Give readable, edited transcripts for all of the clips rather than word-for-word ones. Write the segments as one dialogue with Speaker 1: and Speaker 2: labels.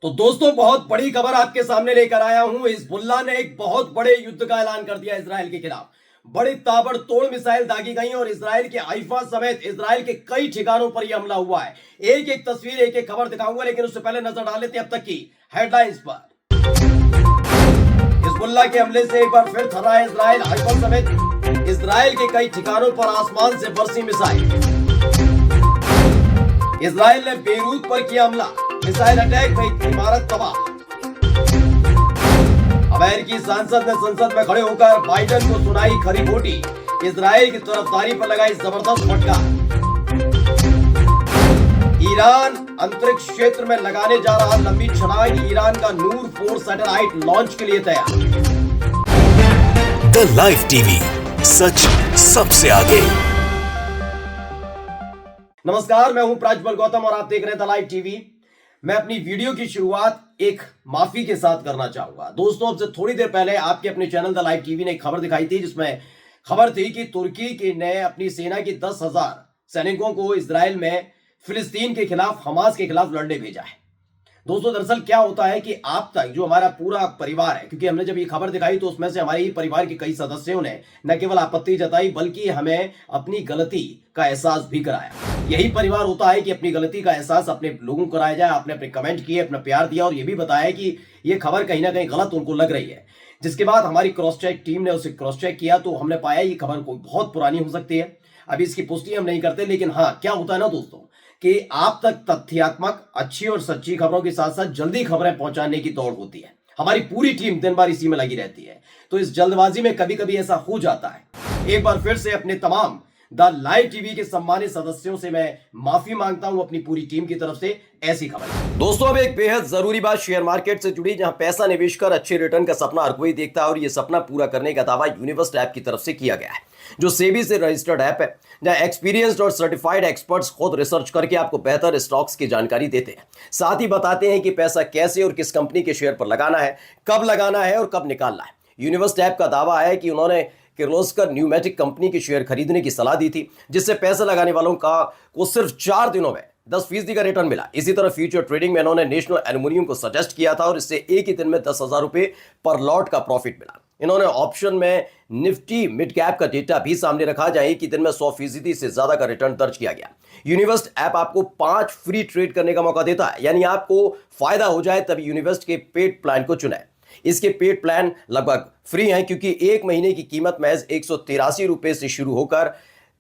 Speaker 1: तो दोस्तों बहुत बड़ी खबर आपके सामने लेकर आया हूं। हिजबुल्लाह ने एक बहुत बड़े युद्ध का ऐलान कर दिया इजराइल के खिलाफ। बड़ी ताबड़तोड़ मिसाइल दागी गई और इजराइल के हाइफा समेत इजराइल के कई ठिकानों पर यह हमला हुआ है। एक एक तस्वीर एक एक खबर दिखाऊंगा, लेकिन उससे पहले नजर डाल लेते हैं अब तक की हेडलाइंस पर। हिजबुल्लाह के हमले से एक बार फिर थर्रा है इजराइल। हाइफा समेत इजराइल के कई ठिकानों पर आसमान से बरसी मिसाइल। इजराइल ने बेरूत पर किया हमला, मिसाइल अटैक में इमारत तबाह। अमेरिकी सांसद ने संसद में खड़े होकर बाइडेन को सुनाई खरी खोटी। इजराइल की तरफदारी पर लगाई जबरदस्त फटकार। ईरान अंतरिक्ष क्षेत्र में लगाने जा रहा लंबी छलांग। ईरान का नूर 4 सैटेलाइट लॉन्च के लिए तैयार।
Speaker 2: द लाइव टीवी, सच सबसे आगे।
Speaker 1: नमस्कार, मैं हूं प्राज्वल गौतम और आप देख रहे हैं द लाइव टीवी। मैं अपनी वीडियो की शुरुआत एक माफी के साथ करना चाहूंगा। दोस्तों, अब से थोड़ी देर पहले आपके अपने चैनल द लाइव टीवी ने एक खबर दिखाई थी, जिसमें खबर थी कि तुर्की की ने अपनी सेना की 10,000 सैनिकों को इजराइल में फिलिस्तीन के खिलाफ, हमास के खिलाफ लड़ने भेजा है। दोस्तों, दरअसल क्या होता है कि आप तक जो हमारा पूरा परिवार है, क्योंकि हमने जब ये खबर दिखाई तो उसमें से हमारे ही परिवार के कई सदस्यों ने न केवल आपत्ति जताई बल्कि हमें अपनी गलती का एहसास भी कराया। यही परिवार होता है कि अपनी गलती का एहसास अपने लोगों को कराया जाए। आपने अपने कमेंट किए, अपना प्यार दिया और ये भी बताया कि ये खबर कहीं ना कहीं गलत उनको लग रही है। जिसके बाद हमारी क्रॉस चेक टीम ने उसे क्रॉस चेक किया तो हमने पाया ये खबर कोई बहुत पुरानी हो सकती है। अभी इसकी पुष्टि हम नहीं करते, लेकिन हाँ, क्या होता है ना दोस्तों कि आप तक तथ्यात्मक, अच्छी और सच्ची खबरों के साथ साथ जल्दी खबरें पहुंचाने की दौड़ होती है। हमारी पूरी टीम दिन भर इसी में लगी रहती है, तो इस जल्दबाजी में कभी कभी ऐसा हो जाता है। एक बार फिर से अपने तमाम द लाइव टीवी के सम्मानित सदस्यों से मैं माफी मांगता हूं अपनी पूरी टीम की तरफ से ऐसी खबर। दोस्तों, अब एक बेहद जरूरी बात शेयर मार्केट से जुड़ी, जहां पैसा निवेश कर अच्छे रिटर्न का सपना हर कोई देखता है और यह सपना पूरा करने का दावा यूनिवर्स्ट ऐप की तरफ से किया गया है, जो सेबी से रजिस्टर्ड ऐप है, जहां एक्सपीरियंस्ड और सर्टिफाइड एक्सपर्ट्स खुद रिसर्च करके आपको बेहतर स्टॉक्स की जानकारी देते हैं। साथ ही बताते हैं कि पैसा कैसे और किस कंपनी के शेयर पर लगाना है, कब लगाना है और कब निकालना है। यूनिवर्स्ट ऐप का दावा है कि उन्होंने किर्लोस्कर न्यूमेटिक कंपनी के शेयर खरीदने की सलाह दी थी, जिससे पैसा लगाने वालों को सिर्फ 4 दिनों में 10% का रिटर्न मिला। इसी तरह फ्यूचर ट्रेडिंग में इन्होंने नेशनल एल्यूमिनियम को सजेस्ट किया था और इससे एक ही दिन में 10,000 रुपए पर लॉट का प्रॉफिट मिला। इन्होंने ऑप्शन में निफ्टी मिड कैप का डेटा भी सामने रखा, जहां एक ही दिन में 100% से ज्यादा का रिटर्न दर्ज किया गया। यूनिवर्स्ट ऐप आपको 5 फ्री ट्रेड करने का मौका देता है, यानी आपको फायदा हो जाए तभी यूनिवर्स्ट के पेड प्लान को चुने। इसके पेड प्लान लगभग फ्री हैं, क्योंकि एक महीने की कीमत महज 183 रुपए से शुरू होकर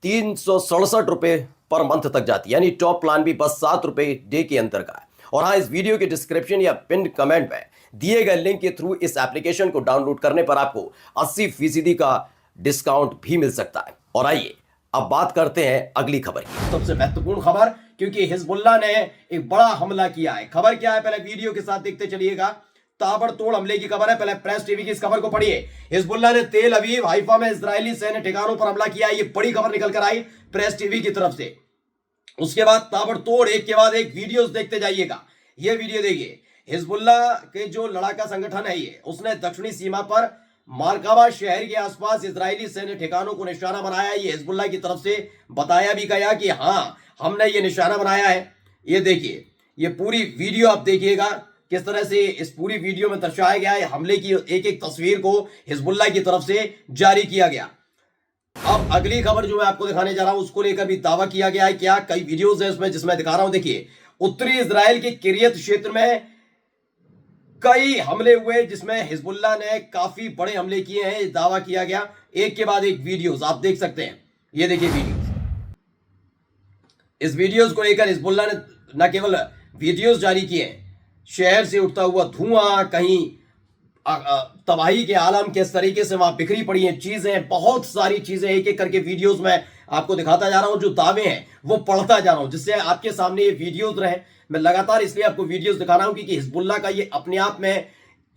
Speaker 1: 367 रुपए पर मंथ तक जाती है, यानी टॉप प्लान भी बस 7 रुपए डे के अंतर का है। और हाँ, इस वीडियो के डिस्क्रिप्शन या पिन कमेंट में दिए गए लिंक के थ्रू इस एप्लीकेशन को डाउनलोड करने पर आपको 80% का डिस्काउंट भी मिल सकता है। और आइए अब बात करते हैं अगली खबर की, सबसे महत्वपूर्ण खबर, क्योंकि हिजबुल्लाह ने एक बड़ा हमला किया है। खबर क्या है, पहले वीडियो के साथ देखते चलिएगा। ताबड़तोड़ हमले की खबर है, पहले प्रेस टीवी की इस खबर को पढ़िए। हिजबुल्लाह ने तेल अवीव, हाइफा में इजरायली सैन्य ठिकानों पर हमला किया। ये बड़ी खबर निकल कर आई प्रेस टीवी की तरफ से। उसके बाद ताबड़तोड़ एक के बाद एक वीडियोस देखते जाइएगा। ये वीडियो देखिए। हिजबुल्लाह के जो लड़ाका संगठन है ये, उसने दक्षिणी सीमा पर मारकावा शहर के आसपास इजरायली सैन्य ठिकानों को निशाना बनाया। ये हिजबुल्लाह की तरफ से बताया भी गया कि हाँ, हमने ये निशाना बनाया है। ये देखिए, ये पूरी वीडियो आप देखिएगा किस तरह से इस पूरी वीडियो में दर्शाया गया है। हमले की एक एक तस्वीर को हिजबुल्लाह की तरफ से जारी किया गया। अब अगली खबर जो मैं आपको दिखाने जा रहा हूं, उसको लेकर भी दावा किया गया है। क्या कई वीडियोस है उसमें, जिसमें दिखा रहा हूं। देखिए, उत्तरी इजराइल के किरियत क्षेत्र में कई हमले हुए, जिसमें हिजबुल्लाह ने काफी बड़े हमले किए हैं, दावा किया गया। एक के बाद एक वीडियोस आप देख सकते हैं। ये देखिए वीडियोस। इस वीडियोस को लेकर हिजबुल्लाह ने न केवल वीडियोस जारी किए हैं, शहर से उठता हुआ धुआं, कहीं तबाही के आलम, किस तरीके से वहां बिखरी पड़ी हैं चीजें, बहुत सारी चीजें एक एक करके वीडियोस में आपको दिखाता जा रहा हूं। जो दावे हैं वो पढ़ता जा रहा हूं, जिससे आपके सामने ये वीडियोस रहे। मैं लगातार इसलिए आपको वीडियोस दिखा रहा हूं क्योंकि हिजबुल्लाह का ये अपने आप में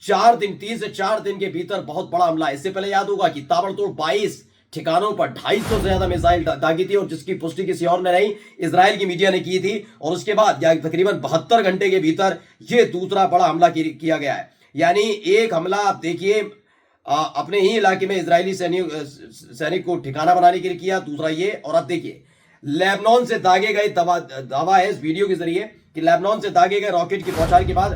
Speaker 1: 3 से 4 दिन के भीतर बहुत बड़ा हमला है। इससे पहले याद होगा कि ताबड़तोड़ 22 ठिकानों पर 250 से ज्यादा मिसाइल दागी थी, और जिसकी पुष्टि किसी और ने नहीं, इजराइल की मीडिया ने की थी। और उसके बाद या तकरीबन 72 घंटे के भीतर यह दूसरा बड़ा हमला किया गया है। यानी एक हमला आप देखिए अपने ही इलाके में इजरायली सैनिक को ठिकाना बनाने के लिए किया, दूसरा ये। और अब देखिए, लेबनान से दागे गए, दावा है इस वीडियो के जरिए कि लेबनान से दागे गए रॉकेट की बौछार के बाद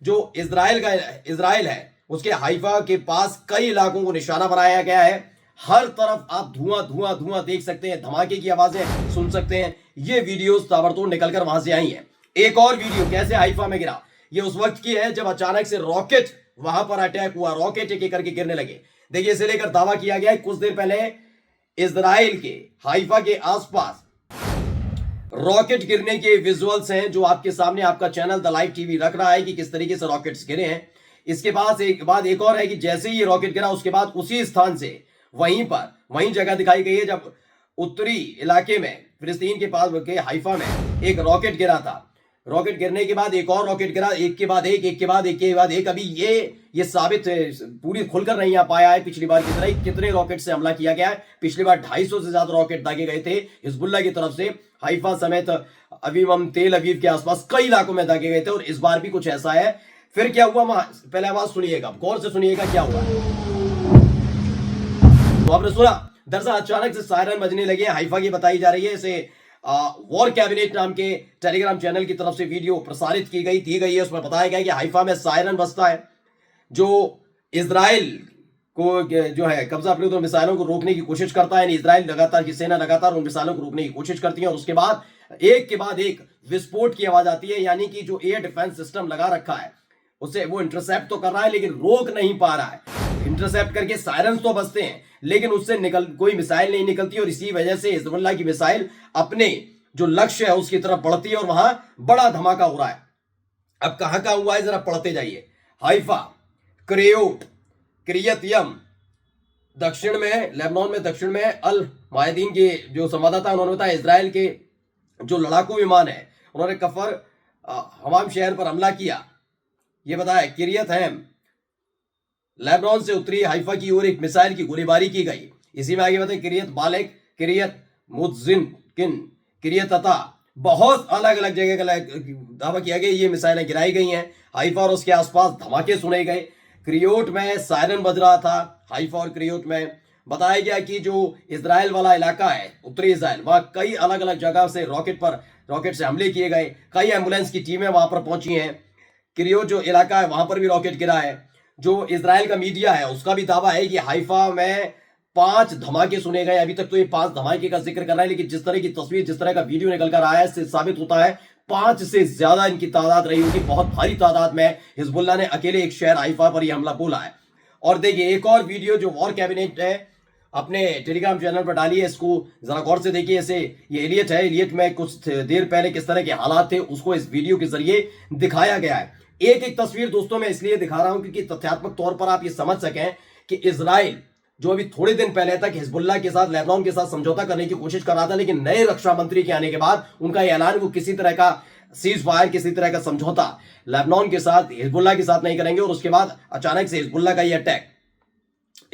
Speaker 1: जो इजराइल है उसके हाइफा के पास कई इलाकों को निशाना बनाया गया है। हर तरफ आप धुआं धुआं धुआं देख सकते हैं, धमाके की आवाजें सुन सकते हैं। ये वीडियोस ताबड़तोड़ निकलकर वहां से आई हैं। एक और वीडियो कैसे हाइफा में गिरा, ये उस वक्त की है जब अचानक से रॉकेट वहां पर अटैक हुआ, रॉकेट एक एक करके गिरने लगे। देखिए, इसे लेकर दावा किया गया है कुछ देर पहले इजराइल के हाइफा के आसपास रॉकेट गिरने के विजुअल्स हैं जो आपके सामने आपका चैनल द लाइव टीवी रख रहा है कि किस तरीके से रॉकेट्स गिरे हैं। इसके बाद एक और है कि जैसे ही ये रॉकेट गिरा उसके बाद उसी स्थान से वहीं जगह दिखाई गई है जब उत्तरी इलाके में फिलिस्तीन के पास के हाइफा में एक रॉकेट गिरा था। रॉकेट गिरने के बाद एक और रॉकेट गिरा, एक के बाद एक। अभी ये साबित पूरी खुलकर नहीं आ पाया है पिछली बार की तरह कितने रॉकेट से हमला किया गया है। पिछली बार 250 से ज्यादा रॉकेट दागे गए थे हिजबुल्लाह की तरफ से हाइफा समेत तेल अवीव के आसपास कई इलाकों में दागे गए थे, और इस बार भी कुछ ऐसा है। फिर क्या हुआ, पहले आवाज सुनिएगा, गौर से सुनिएगा क्या हुआ। तो आपने सुना, दरअसल अचानक से सायरन बजने लगे। हाइफा की बताई जा रही है, इसे वॉर कैबिनेट नाम के टेलीग्राम चैनल की तरफ से वीडियो प्रसारित दी गई है। उसमें बताया गया कि हाइफा में सायरन बजता है जो इजराइल को जो है कब्जा अपने उन मिसाइलों को रोकने की कोशिश करता है। इजराइल की सेना लगातार उन मिसाइलों को रोकने की कोशिश करती है, और उसके बाद एक विस्फोट की आवाज आती है। यानी कि जो एयर डिफेंस सिस्टम लगा रखा है उसे वो इंटरसेप्ट तो कर रहा है लेकिन रोक नहीं पा रहा है। इंटरसेप्ट करके सायरन तो बजते हैं लेकिन उससे कोई मिसाइल नहीं निकलती, और इसी वजह से हिजबुल्लाह की मिसाइल अपने जो लक्ष्य है उसकी तरफ बढ़ती है और वहां बड़ा धमाका हो रहा है। अब कहां कहां हुआ है जरा पढ़ते जाइए। हाइफा, किरियतयम दक्षिण में, लेबनान में दक्षिण में। अल मायदीन के जो संवाददाता उन्होंने बताया इजराइल के जो लड़ाकू विमान है उन्होंने कफर हमाम शहर पर हमला किया। यह बताया किरियत हैम लेबनान से उत्तरी हाइफा की ओर एक मिसाइल की गोलीबारी की गई। इसी में आगे बताए किरियत बालेक, किरियत मुज़्ज़िन, किरियत अता, बहुत अलग अलग जगह का दावा किया गया ये मिसाइलें गिराई गई हैं। हाइफा और उसके आसपास धमाके सुने गए। क्रियोट में सायरन बज रहा था। हाइफा और क्रियोट में बताया गया कि जो इजराइल वाला इलाका है उत्तरी इजराइल, वहां कई अलग अलग जगह से रॉकेट से हमले किए गए। कई एम्बुलेंस की टीमें वहां पर पहुंची हैं। क्रियोट जो इलाका है वहां पर भी रॉकेट गिरा है। जो इजराइल का मीडिया है उसका भी दावा है कि हाइफा में 5 धमाके सुने गए। अभी तक तो ये 5 धमाके का जिक्र कर रहा है, लेकिन जिस तरह की तस्वीर, जिस तरह का वीडियो निकल कर आया है, इससे साबित होता है 5 से ज्यादा इनकी तादाद रही होगी। बहुत भारी तादाद में हिजबुल्लाह ने अकेले एक शहर हाइफा पर यह हमला बोला है। और देखिए एक और वीडियो जो वॉर कैबिनेट है अपने टेलीग्राम चैनल पर डाली है, इसको जरा गौर से देखिए। इसे ये एलियट है, एलियट में कुछ देर पहले किस तरह के हालात थे उसको इस वीडियो के जरिए दिखाया गया है। एक एक तस्वीर दोस्तों मैं इसलिए दिखा रहा हूं क्योंकि तथ्यात्मक तौर पर आप ये समझ सकें कि इजराइल जो अभी थोड़े दिन पहले तक हिजबुल्लाह के साथ, लेबनान के साथ समझौता करने की कोशिश कर रहा था, लेकिन नए रक्षा मंत्री के आने के बाद उनका ऐलान वो किसी तरह का सीज फायर, किसी तरह का समझौता लेबनान के साथ, हिजबुल्लाह के साथ नहीं करेंगे। और उसके बाद अचानक से हिजबुल्लाह का ये अटैक।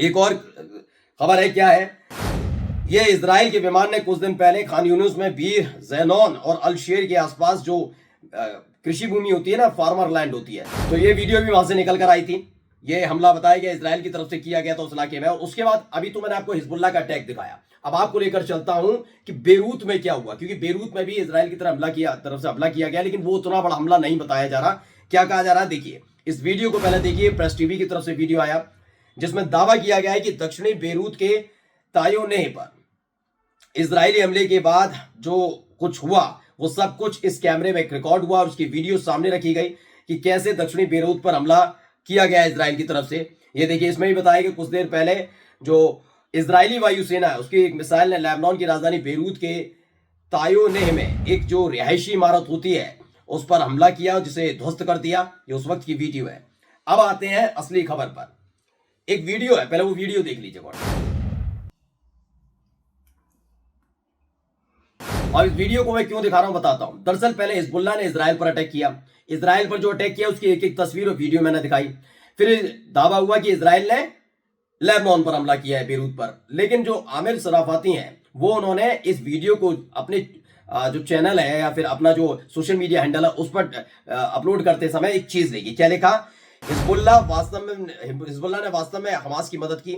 Speaker 1: एक और खबर है, क्या है ये, इजराइल के विमान ने कुछ दिन पहले खान यूनुस में बीर जैनोन और अल शेर के आसपास जो कृषि भूमि होती है ना, फार्मर लैंड होती है, तो ये वीडियो भी वहां से निकल कर आई थी। ये हमला बताया गया इजराइल की तरफ से किया गया था उस इलाके में। और उसके बाद अभी तो मैंने आपको हिजबुल्लाह का अटैक दिखाया, अब आपको लेकर चलता हूं कि बेरूत में क्या हुआ, क्योंकि बेरूत में भी इजराइल की तरफ हमला किया गया, लेकिन वो उतना बड़ा हमला नहीं बताया जा रहा। क्या कहा जा रहा है देखिए, इस वीडियो को पहले देखिए। प्रेस टीवी की तरफ से वीडियो आया जिसमें दावा किया गया है कि दक्षिणी बेरूत के तायोनेह पर इजरायली हमले के बाद जो कुछ हुआ वो सब कुछ इस कैमरे में रिकॉर्ड हुआ और उसकी वीडियो सामने रखी गई कि कैसे दक्षिणी बेरूत पर हमला किया गया इजराइल की तरफ से। ये देखिए, इसमें भी बताया कि कुछ देर पहले जो इजरायली वायुसेना है उसकी एक मिसाइल ने लेबनान की राजधानी बेरूत के तायोनेह में एक जो रिहायशी इमारत होती है उस पर हमला किया, जिसे ध्वस्त कर दिया। ये उस वक्त की वीडियो है। अब आते हैं असली खबर पर। एक वीडियो है, पहले वो वीडियो देख लीजिए। और इस वीडियो को मैं क्यों दिखा रहा हूं बताता हूं। दरअसल पहले हिजबुल्लाह ने इजराइल पर अटैक किया। इजराइल पर जो अटैक किया उसकी एक एक तस्वीर और वीडियो मैंने दिखाई। फिर दावा हुआ कि इजराइल ने लेबनान पर हमला किया है, बेरूत पर। लेकिन जो आमिर सराफाती हैं वो उन्होंने इस वीडियो को अपने जो चैनल है या फिर अपना जो सोशल मीडिया हैंडल है उस पर अपलोड करते समय एक चीज लिखी। क्या लिखा? हिजबुल्लाह ने वास्तव में हमास की मदद की।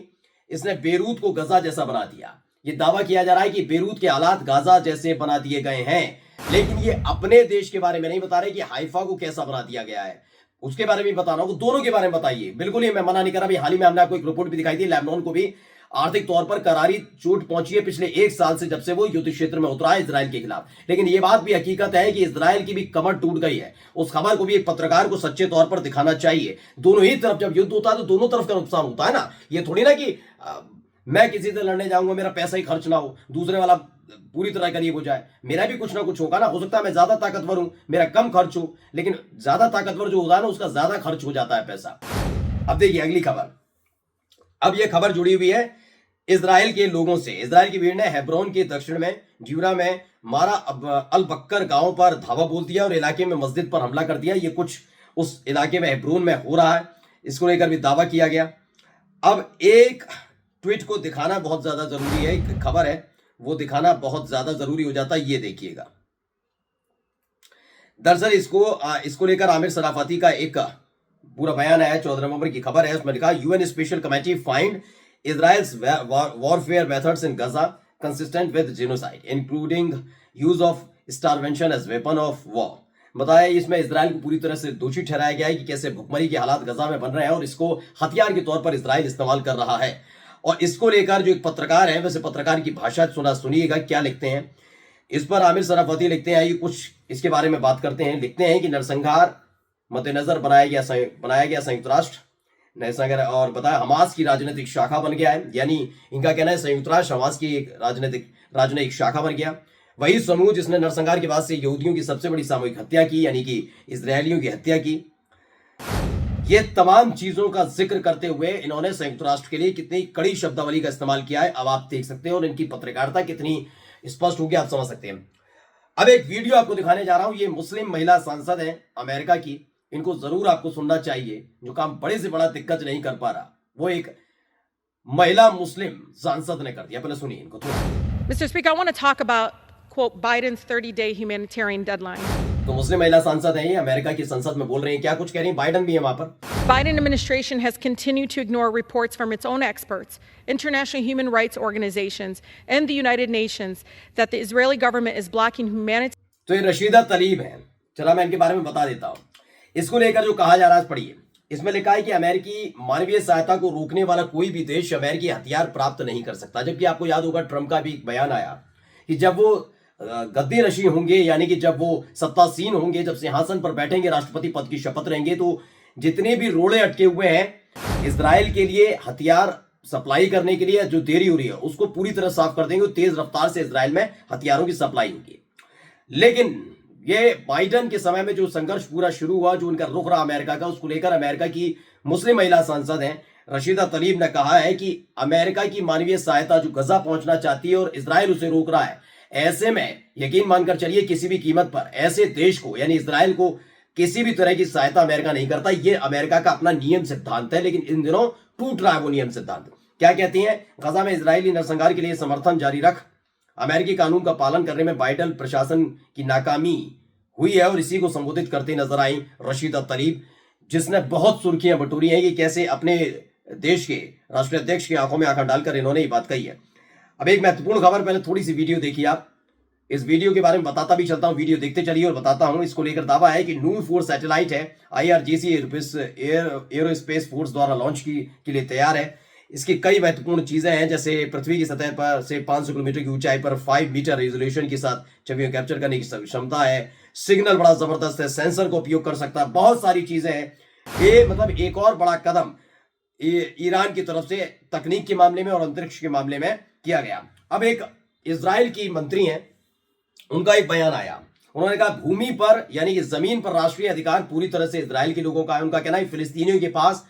Speaker 1: इसने बेरूत को गजा जैसा बना दिया। ये दावा किया जा रहा है कि बेरूत के हालात गाजा जैसे बना दिए गए हैं, लेकिन ये अपने देश के बारे में नहीं बता रहे कि हाइफा को कैसा बना दिया गया है। उसके बारे में बता रहा हूं, दोनों के बारे में बताइए। बिल्कुल ही मैं मना नहीं कर रहा। अभी हाल ही में हमने आपको एक रिपोर्ट भी दिखाई दी, लेबनान को भी आर्थिक तौर पर करारी चोट पहुंची है पिछले 1 साल से, जब से वो युद्ध क्षेत्र में उतरा है इजराइल के खिलाफ। लेकिन ये बात भी हकीकत है कि इजराइल की भी कमर टूट गई है। उस खबर को भी एक पत्रकार को सच्चे तौर पर दिखाना चाहिए। दोनों ही तरफ जब युद्ध होता है तो दोनों तरफ का नुकसान होता है ना। ये थोड़ी ना कि मैं किसी से लड़ने जाऊंगा, मेरा पैसा ही खर्च ना हो, दूसरे वाला पूरी तरह करीब हो जाए, मेरा भी कुछ ना कुछ होगा ना। हो सकता है मैं ज्यादा ताकतवर हूं, मेरा कम खर्च हो, लेकिन ज्यादा ताकतवर जो होता है ना उसका ज्यादा खर्च हो जाता है पैसा। अब देखिए अगली खबर। अब यह खबर जुड़ी हुई है इजराइल के लोगों से। इजराइल की भीड़ ने हेब्रोन के दक्षिण में ज्यूरा में मारा अल बक्कर गांव पर धावा बोल दिया और इलाके में मस्जिद पर हमला कर दिया। ये कुछ उस इलाके में हेब्रोन में हो रहा है, इसको लेकर भी दावा किया गया। अब एक ट्वीट को दिखाना बहुत ज्यादा जरूरी है, एक खबर है वो दिखाना बहुत ज्यादा जरूरी हो जाता है। ये देखिएगा। दरअसल इसको लेकर आमिर सराफाती का एक पूरा बयान आया, 14 नवंबर की खबर है। उसमें लिखा UN special committee find Israel's warfare methods in Gaza consistent with genocide, including use of starvation as weapon of war. बताया इसमें इजराइल को पूरी तरह से दोषी ठहराया गया है कि कैसे भुखमरी के हालात गजा में बन रहे हैं और इसको हथियार के तौर पर इजराइल इस्तेमाल कर रहा है। और इसको लेकर जो एक पत्रकार है, वैसे पत्रकार की भाषा सुनिएगा क्या लिखते हैं। इस पर आमिर सराफती लिखते हैं, ये कुछ इसके बारे में बात करते हैं। लिखते हैं कि नरसंहार मद्देनजर बनाया गया संयुक्त राष्ट्र नरसंहार और बताया हमास की राजनीतिक शाखा बन गया है। यानी इनका कहना है संयुक्त राष्ट्र हमास की एक राजनीतिक शाखा बन गया। वही समूह जिसने नरसंहार के बाद से यहूदियों की सबसे बड़ी सामूहिक हत्या की, यानी कि इजरायलियों की हत्या की। ये तमाम चीजों का जिक्र करते हुए इन्होंने संयुक्त राष्ट्र के लिए कितनी कड़ी शब्दावली का इस्तेमाल किया है, अब आप देख सकते हैं। और इनकी पत्रकारिता कितनी स्पष्ट होगी आप समझ सकते हैं। अब एक वीडियो आपको दिखाने जा रहा हूं। ये मुस्लिम महिला सांसद है अमेरिका की, इनको जरूर आपको सुनना चाहिए। जो काम बड़े से बड़ा दिग्गज नहीं कर पा रहा वो एक महिला मुस्लिम सांसद ने कर दिया। पहले सुनिए इनको थोड़ा।
Speaker 3: Mr. Speaker, I want to talk about, quote, Biden's 30-day humanitarian deadline.
Speaker 1: तो मुस्लिम महिला सांसद है, ये अमेरिका की संसद में बोल रही है। क्या कुछ कह रही है? बाइडन भी है वहां पर।
Speaker 3: Biden administration has continued to ignore reports from its own experts, international human rights organizations, and the United Nations that the Israeli government is blocking humanitarian.
Speaker 1: तो ये रशीदा तलीब है। चला मैं इनके बारे में बता देता हूं। इसको लेकर जो कहा जा रहा है पढ़िए। इसमें लिखा है कि अमेरिकी मानवीय सहायता को रोकने वाला कोई भी देश अमेरिकी हथियार प्राप्त नहीं कर सकता। जबकि आपको याद होगा ट्रंप का भी एक बयान आया कि जब वो गद्दी नशी होंगे, यानी कि जब वो सत्तासीन होंगे, जब सिंहासन पर बैठेंगे, राष्ट्रपति पद की शपथ लेंगे, तो जितने भी रोड़े अटके हुए हैं इजराइल के लिए हथियार सप्लाई करने के लिए जो देरी हो रही है उसको पूरी तरह साफ कर देंगे। तेज रफ्तार से इजराइल में हथियारों की सप्लाई होगी। लेकिन ये बाइडन के समय में जो संघर्ष पूरा शुरू हुआ, जो उनका रुख रहा अमेरिका का, उसको लेकर अमेरिका की मुस्लिम महिला सांसद हैं रशीदा तलीब ने कहा है कि अमेरिका की मानवीय सहायता जो गजा पहुंचना चाहती है और इजराइल उसे रोक रहा है, ऐसे में यकीन मानकर चलिए किसी भी कीमत पर ऐसे देश को यानी इजराइल को किसी भी तरह की सहायता अमेरिका नहीं करता। ये अमेरिका का अपना नियम सिद्धांत है, लेकिन इन दिनों टूट रहा है वो नियम सिद्धांत। क्या कहती हैं? गजा में इजरायली नरसंहार के लिए समर्थन जारी रख। अमेरिकी कानून का पालन करने में बाइडन प्रशासन की नाकामी हुई है और इसी को संबोधित करते नजर आई रशीदा तलीब, जिसने बहुत सुर्खियां बटोरी हैं कि कैसे अपने देश के राष्ट्रीय अध्यक्ष की आंखों में आंखें डालकर इन्होंने ये बात कही है। अब एक महत्वपूर्ण खबर, पहले थोड़ी सी वीडियो देखिए आप। इस वीडियो के बारे में बताता भी चलता हूं, वीडियो देखते चलिए और बताता हूं। इसको लेकर दावा है कि नूर 4 सैटेलाइट है, IRGC एरोस्पेस फोर्स द्वारा लॉन्च के लिए तैयार है। इसकी कई महत्वपूर्ण चीजें हैं, जैसे पृथ्वी की सतह पर से 500 किलोमीटर की ऊंचाई पर 5 मीटर रेजोल्यूशन के साथ छवियों कैप्चर करने की क्षमता है। सिग्नल बड़ा जबरदस्त है, सेंसर को उपयोग कर सकता है, बहुत सारी चीजें हैं। ये मतलब एक और बड़ा कदम ईरान की तरफ से तकनीक के मामले में और अंतरिक्ष के मामले में किया गया। अब एक इजराइल की मंत्री हैं, उनका एक बयान आया। उन्होंने कहा भूमि पर यानी कि जमीन पर राष्ट्रीय अधिकार पूरी तरह से इजराइल के लोगों का है। उनका कहना है फिलिस्तीनियों के पास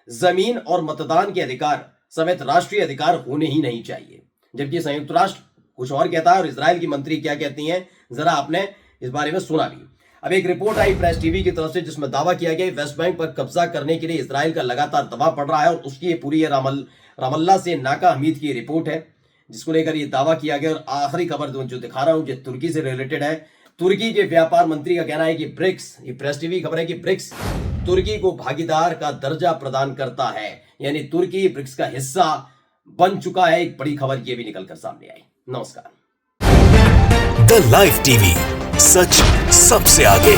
Speaker 1: जमीन और मतदान के अधिकार समेत राष्ट्रीय अधिकार होने ही नहीं चाहिए। जबकि संयुक्त राष्ट्र कुछ और कहता है और इजराइल की मंत्री क्या कहती हैं, जरा आपने इस बारे में सुना भी। अब एक रिपोर्ट आई प्रेस टीवी की तरफ से जिसमें दावा किया गया वेस्ट बैंक पर कब्जा करने के लिए इजराइल का लगातार दबाव पड़ रहा है और उसकी ये पूरी रामल्ला से नाका हमीद की रिपोर्ट है जिसको लेकर ये दावा किया गया। और आखिरी खबर जो दिखा रहा हूं जो तुर्की से रिलेटेड है। तुर्की के व्यापार मंत्री का कहना है कि ब्रिक्स, ये प्रेस टीवी खबर है कि ब्रिक्स तुर्की को भागीदार का दर्जा प्रदान करता है, यानी तुर्की ब्रिक्स का हिस्सा बन चुका है। एक बड़ी खबर ये भी निकलकर सामने आई। नमस्कार।
Speaker 2: द लाइव टीवी, सच सबसे आगे।